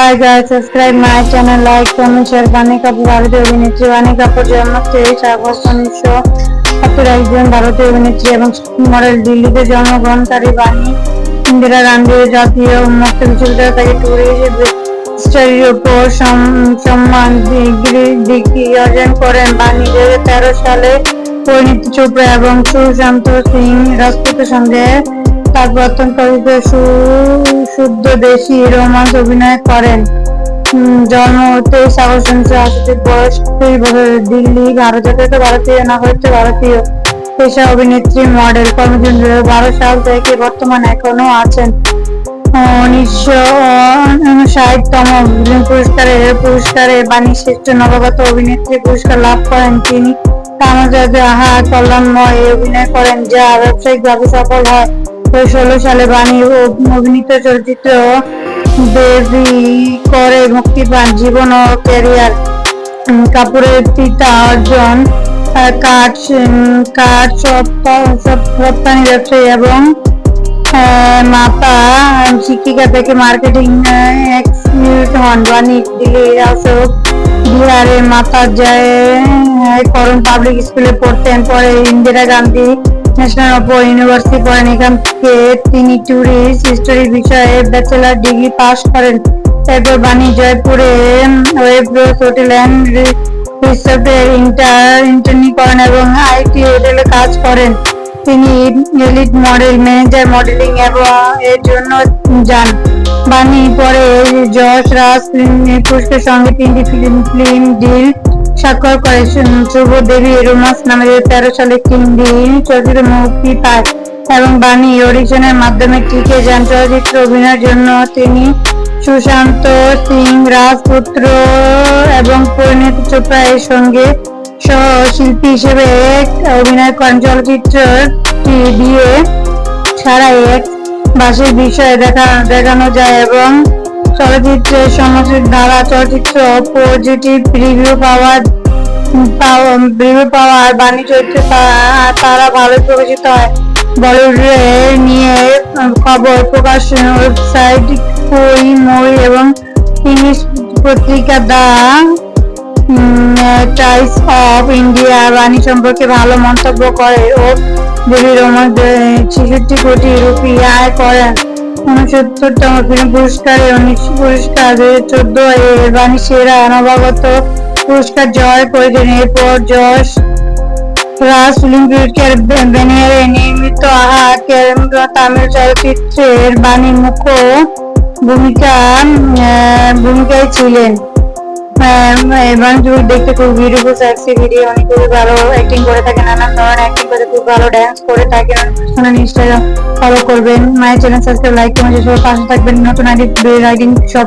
Hi guys, subscribe my channel, like, comment, share। বাণী কাপুর ভারতীয় অভিনেত্রী। বাণী কাপুর জন্ম 23 আগস্ট 1970 একজন ভারতীয় অভিনেত্রী এবং মডেল। দিল্লিতে জন্মগ্রহণকারী বাণী ইন্দিরা গান্ধী জাতীয় মুক্ত বিশ্ববিদ্যালয় থেকে ট্যুরিস্ট স্টাডির উপর সম্মান ডিগ্রি অর্জন করেন। বাণী 2013 সালে পরিণীতি চোপড়া এবং সুশান্ত সিং রাজপুতের সঙ্গে তার প্রথম চলচ্চিত্র শুদ্ধ দেশি রোমান্স অভিনয় করেন। জন্ম 23 আগস্ট 1980, বয়স 30 বছর। দিল্লি, ভারত। ভারতীয় নাগরিকত্ব ভারতীয়। পেশা অভিনেত্রী, মডেল। কর্মজীবন 2012 সাল থেকে বর্তমানে এখনো আছেন। 1959তম ফিল্ম পুরস্কারে বাণী শ্রেষ্ঠ নবাগত অভিনেত্রী পুরস্কার লাভ করেন। তিনি তামাজাতে আহা কল্যাণময় অভিনয় করেন, যা ব্যবসায়িকভাবে সফল হয়। 2016 সালে বাণী অভিনীত চলচ্চিত্র বেবি করে মুক্তি পান। জীবন ও ক্যারিয়ার। কাপুরের পিতা অর্জুন কাঠ রপ্তানি ব্যবসায়ী এবং মাতা শিক্ষিকা থেকে মার্কেটিং এক্সিকিউটিভ হন। বাণী দিল্লির অশোক বিহারে মাতা যায় করণ পাবলিক স্কুলে পড়তেন। পরে Indira Gandhi national open university পড়েন। এখান থেকে তিনি ট্যুরিস্ট হিস্টরি বিষয়ে ব্যাচেলর ডিগ্রি পাশ করেন। এরপর বাণী জয়পুরে ওয়েব্রোস হোটেল অ্যান্ড রিসোর্টে ইন্টার্নি করেন এবং আইটি হোটেলে কাজ করেন। তিনি এলিট মডেল ম্যানেজার মডেলিং এর জন্য যান। বাণী পরে যশ রাজ পুরস্কার সঙ্গে 3টি ফিল্ম ডিল স্বাক্ষর করে। শুভ দেবী রোমান্স নামে 2013 সালে হিন্দি চলচ্চিত্র মুক্তি পায় এবং বাণী অডিশনের মাধ্যমে টিকে যান। চলচ্চিত্র অভিনয়ের জন্য তিনি সুশান্ত সিং রাজপুত্র এবং পরিণীতি চোপড়া এর সঙ্গে সহ-শিল্পী হিসেবে অভিনয় করেন। চলচ্চিত্রটি বিয়ে ছাড়াই এক ভাষার বিষয়ে দেখানো যায় এবং চলচ্চিত্রের সমালোচক দ্বারা চলচ্চিত্র পজিটিভ রিভিউ পাওয়ার বাণী চরিত্রে তারা ভালো প্রকাশিত হয়। বলিউডে নিয়ে খবর প্রকাশ ওয়েবসাইট কই মই এবং ইংলিশ পত্রিকা দ্য টাইমস অফ ইন্ডিয়া বাণী সম্পর্কে ভালো মন্তব্য করে ও দেবী রোমান্স 66 কোটি রুপি আয় করেন। 69তম ফিল্ম পুরস্কারে 2014 এ বাণী সেরা নবাগত পুরস্কার জয় করেছেন। এরপর যশ রাজ ফিল্ম পুরস্কার ব্যানারে নির্মিত আহা তামিল চলচ্চিত্রের বাণী মুখ্য ভূমিকায় ছিলেন। এবং দেখতে খুব বিউটিফুল সেক্সি ভিডিও, অনেক খুবই ভালো অ্যাক্টিং করে থাকেন, নানান ধরনের অ্যাক্টিং করে খুব ভালো ডান্স করে থাকেন। ইনস্টাগ্রাম ফলো করবেন, my channel subscribe, like, comment, পাশে থাকবেন। নতুন আইডি সব